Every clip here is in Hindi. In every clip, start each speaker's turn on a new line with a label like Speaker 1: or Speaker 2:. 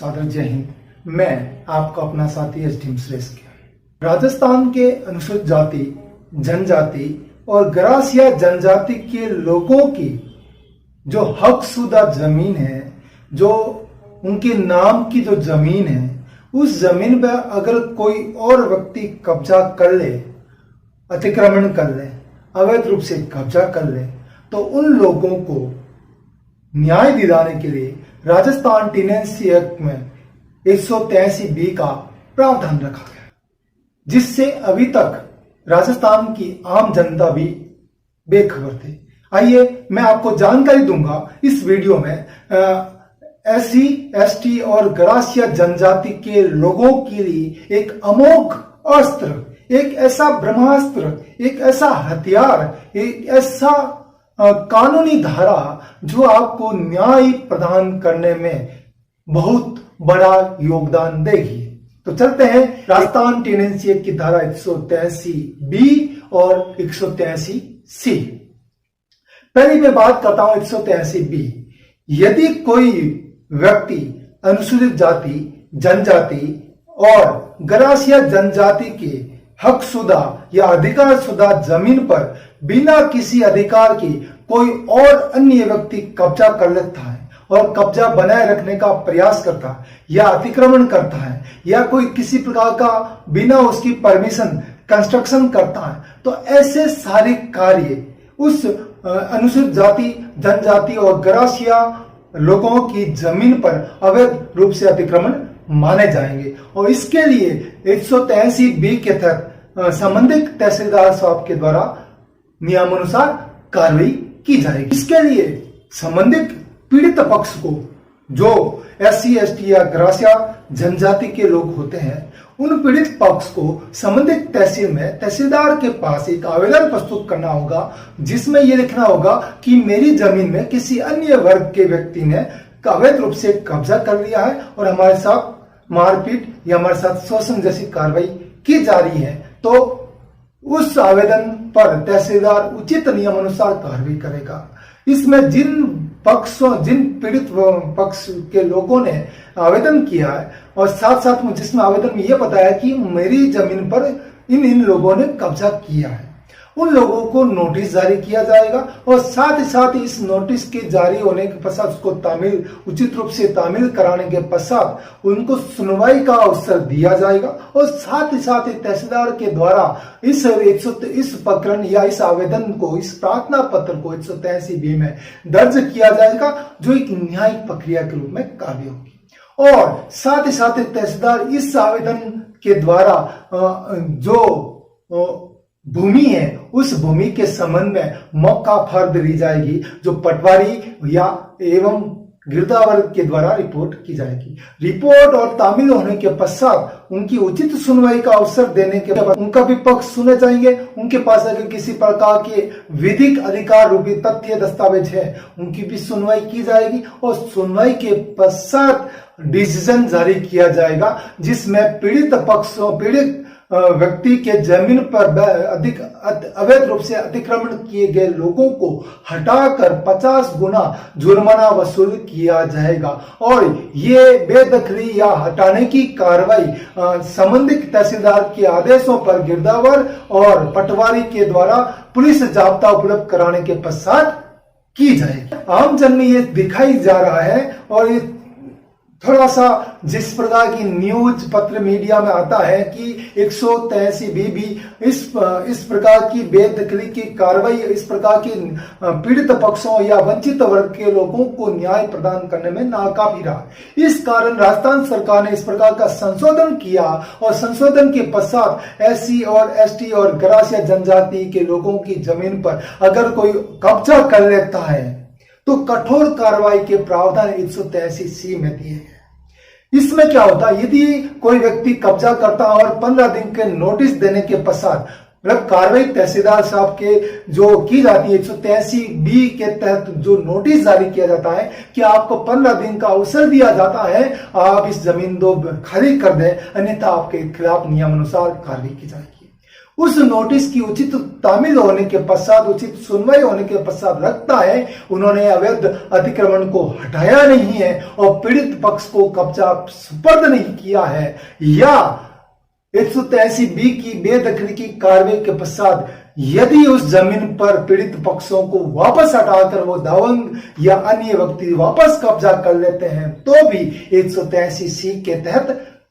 Speaker 1: सादर जय हिंद। मैं आपका अपना साथी एसडीएम सुरेश के। राजस्थान के अनुसूचित जाति, जनजाति और गरासिया जनजाति के लोगों की जो हकशुदा जमीन है, जो उनके नाम की जो जमीन है, उस जमीन पर अगर कोई और व्यक्ति कब्जा कर ले, अतिक्रमण कर ले, अवैध रूप से कब्जा कर ले, तो उन लोगों को न्याय दिलाने के लिए राजस्थान टेनेंसी एक्ट में 183B का प्रावधान रखा गया, जिससे अभी तक राजस्थान की आम जनता भी बेखबर थी। आइए मैं आपको जानकारी दूंगा इस वीडियो में SC, ST और गरासिया जनजाति के लोगों के लिए एक अमोघ अस्त्र, एक ऐसा ब्रह्मास्त्र, एक ऐसा हथियार, एक ऐसा कानूनी धारा जो आपको न्याय प्रदान करने में बहुत बड़ा योगदान देगी। तो चलते हैं राजस्थान टेनेंसी एक्ट की धारा 183B और 183C। पहले मैं बात करता हूं 183B। यदि कोई व्यक्ति अनुसूचित जाति, जनजाति और गरासिया जनजाति के हकशुदा या अधिकारशुदा जमीन पर बिना किसी अधिकार के कोई और अन्य व्यक्ति कब्जा कर लेता है और कब्जा बनाए रखने का प्रयास करता है या अतिक्रमण करता है या कोई किसी प्रकार का बिना उसकी परमिशन कंस्ट्रक्शन करता है, तो ऐसे सारे कार्य उस अनुसूचित जाति, जनजाति और गरासिया लोगों की जमीन पर अवैध रूप से अतिक्रमण माने जाएंगे और इसके लिए 183B के तहत संबंधित तहसीलदार साहब के द्वारा नियमानुसार कार्रवाई की जाएगी। इसके लिए संबंधित पीड़ित पक्ष को, जो SC, ST या गरासिया जनजाति के लोग होते हैं, उन पीड़ित पक्ष को संबंधित तहसील में तहसीलदार के पास एक आवेदन प्रस्तुत करना होगा, जिसमें यह लिखना होगा कि मेरी जमीन में किसी अन्य वर्ग के व्यक्ति ने अवैध रूप से कब्जा कर लिया है और हमारे साथ मारपीट या हमारे साथ शोषण जैसी कार्रवाई की जा रही है, तो उस आवेदन पर तहसीलदार उचित नियम अनुसार कार्रवाई करेगा। इसमें जिन पीड़ित पक्ष के लोगों ने आवेदन किया है और साथ साथ में जिसमें आवेदन में यह बताया कि मेरी जमीन पर इन लोगों ने कब्जा किया है, उन लोगों को नोटिस जारी किया जाएगा और साथ ही इस नोटिस के जारी होने के पश्चात उसको उचित रूप से तामील कराने के पश्चात उनको सुनवाई का अवसर दिया जाएगा और साथ ही तहसीलदार के द्वारा इस प्रकरण या इस आवेदन को, इस प्रार्थना पत्र को 183B में दर्ज किया जाएगा, जो एक न्यायिक प्रक्रिया के रूप में कार्य होगी। और साथ ही तहसीलदार इस आवेदन के द्वारा जो भूमि है, उस भूमि के संबंध में मौका फर्द ली जाएगी, जो पटवारी या एवं गिरदावर के द्वारा रिपोर्ट की जाएगी। रिपोर्ट और तामील होने के पश्चात उनकी उचित सुनवाई का अवसर देने के बाद उनका भी पक्ष सुने जाएंगे। उनके पास अगर किसी प्रकार के विधिक अधिकार रूपी तथ्य दस्तावेज है, उनकी भी सुनवाई की जाएगी और सुनवाई के पश्चात डिसीजन जारी किया जाएगा, जिसमें पीड़ित व्यक्ति के जमीन पर अवैध रूप से अतिक्रमण किए गए लोगों को हटाकर 50 गुना जुर्माना वसूल किया जाएगा और ये बेदखली या हटाने की कार्रवाई संबंधित तहसीलदार के आदेशों पर गिरदावर और पटवारी के द्वारा पुलिस जाब्ता उपलब्ध कराने के पश्चात की जाएगी। आम जन में ये दिखाई जा रहा है और ये थोड़ा सा जिस प्रकार की न्यूज पत्र मीडिया में आता है कि 183B भी इस प्रकार की बेदखली की कार्रवाई, इस प्रकार की पीड़ित पक्षों या वंचित वर्ग के लोगों को न्याय प्रदान करने में नाकाफी रहा। इस कारण राजस्थान सरकार ने इस प्रकार का संशोधन किया और संशोधन के पश्चात SC और ST और गरासिया जनजाति के लोगों की जमीन पर अगर कोई कब्जा कर लेता है तो कठोर कार्रवाई के प्रावधान 183C में दिए हैं। इसमें क्या होता है, यदि कोई व्यक्ति कब्जा करता है और 15 दिन के नोटिस देने के पश्चात मतलब कार्रवाई तहसीलदार साहब के जो की जाती है 183B के तहत जो नोटिस जारी किया जाता है कि आपको 15 दिन का अवसर दिया जाता है, आप इस जमीन खाली कर दें, अन्यथा आपके खिलाफ नियमानुसार कार्रवाई की जाएगी। उस नोटिस की उचित तामील होने के पश्चात, उचित सुनवाई होने के पश्चात लगता है उन्होंने अवैध अतिक्रमण को हटाया नहीं है और पीड़ित पक्ष को कब्जा सुपर्द नहीं किया है, या 183B की बेदखली की कार्रवाई के पश्चात यदि उस जमीन पर पीड़ित पक्षों को वापस हटाकर वो दबंग या अन्य व्यक्ति वापस कब्जा कर लेते हैं तो भी 183C के तहत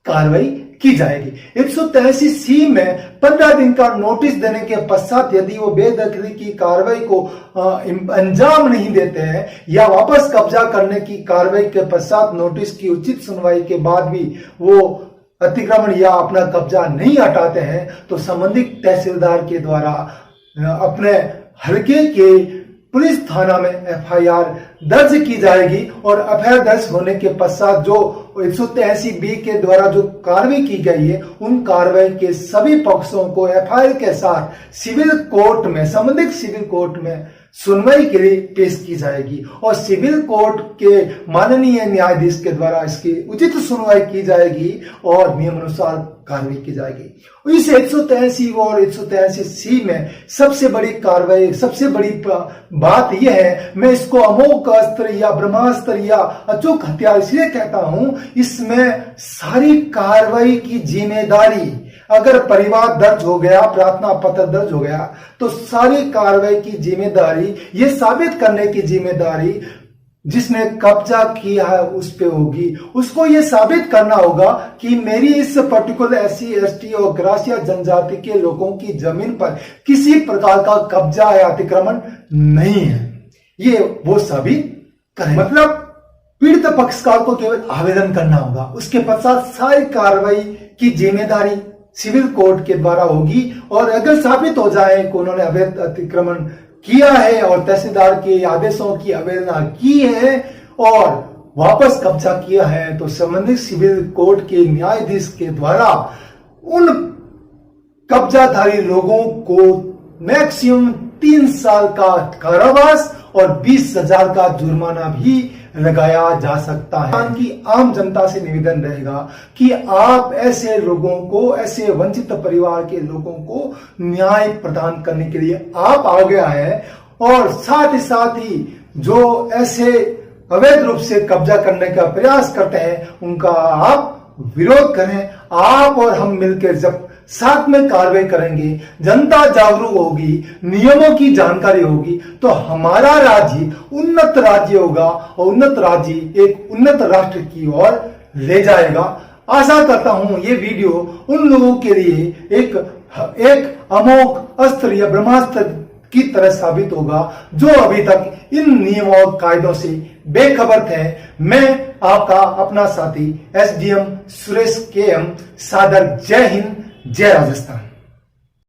Speaker 1: कार्रवाई की जाएगी। 183C में 15 दिन का नोटिस देने के पश्चात यदि वो बेदखली की कार्रवाई को अंजाम नहीं देते हैं या वापस कब्जा करने की कार्रवाई के पश्चात नोटिस की उचित सुनवाई के बाद भी वो अतिक्रमण या अपना कब्जा नहीं हटाते हैं तो संबंधित तहसीलदार के द्वारा अपने हल्के के पुलिस थाना में FIR दर्ज की जाएगी और FIR दर्ज होने के पश्चात जो 183B के द्वारा जो कार्रवाई की गई है उन कार्रवाई के सभी पक्षों को FIR के साथ सिविल कोर्ट में, संबंधित सिविल कोर्ट में सुनवाई के लिए पेश की जाएगी और सिविल कोर्ट के माननीय न्यायाधीश के द्वारा इसकी उचित सुनवाई की जाएगी और नियमानुसार कार्रवाई की जाएगी। इस 183 और 183C में सबसे बड़ी कार्रवाई, सबसे बड़ी बात यह है, मैं इसको अमोघ अस्त्र या ब्रह्मास्त्र या अचूक हथियार इसलिए कहता हूं, इसमें सारी कार्रवाई की जिम्मेदारी, अगर परिवार दर्ज हो गया, प्रार्थना पत्र दर्ज हो गया तो सारी कार्रवाई की जिम्मेदारी, ये साबित करने की जिम्मेदारी जिसने कब्जा किया है उस पे होगी। उसको ये साबित करना होगा कि मेरी इस पर्टिकुलर SC ST और ग्रासिया जनजाति के लोगों की जमीन पर किसी प्रकार का कब्जा या अतिक्रमण नहीं है, ये वो साबित करें। मतलब पीड़ित पक्षकार को केवल आवेदन करना होगा, उसके पश्चात सारी कार्रवाई की जिम्मेदारी सिविल कोर्ट के द्वारा होगी और अगर साबित हो जाए कि उन्होंने अवैध अतिक्रमण किया है और तहसीलदार के आदेशों की अवहेलना की है और वापस कब्जा किया है तो संबंधित सिविल कोर्ट के न्यायाधीश के द्वारा उन कब्जाधारी लोगों को मैक्सिमम 3 साल का कारावास और 20,000 का जुर्माना भी लगाया जा सकता है। कि आम जनता से निवेदन रहेगा कि आप ऐसे लोगों को, ऐसे वंचित परिवार के लोगों को न्याय प्रदान करने के लिए आप आगे आए और साथ ही जो ऐसे अवैध रूप से कब्जा करने का प्रयास करते हैं उनका आप विरोध करें। आप और हम मिलकर जब साथ में कार्रवाई करेंगे, जनता जागरूक होगी, नियमों की जानकारी होगी तो हमारा राज्य उन्नत राज्य होगा और उन्नत राज्य एक उन्नत राष्ट्र की ओर ले जाएगा। आशा करता हूं ये वीडियो उन लोगों के लिए एक अमोघ अस्त्र या ब्रह्मास्त्र की तरह साबित होगा जो अभी तक इन नियमों और कायदों से बेखबर थे। मैं आपका अपना साथी SDM सुरेश KM सादर जय हिंद, जय राजस्थान।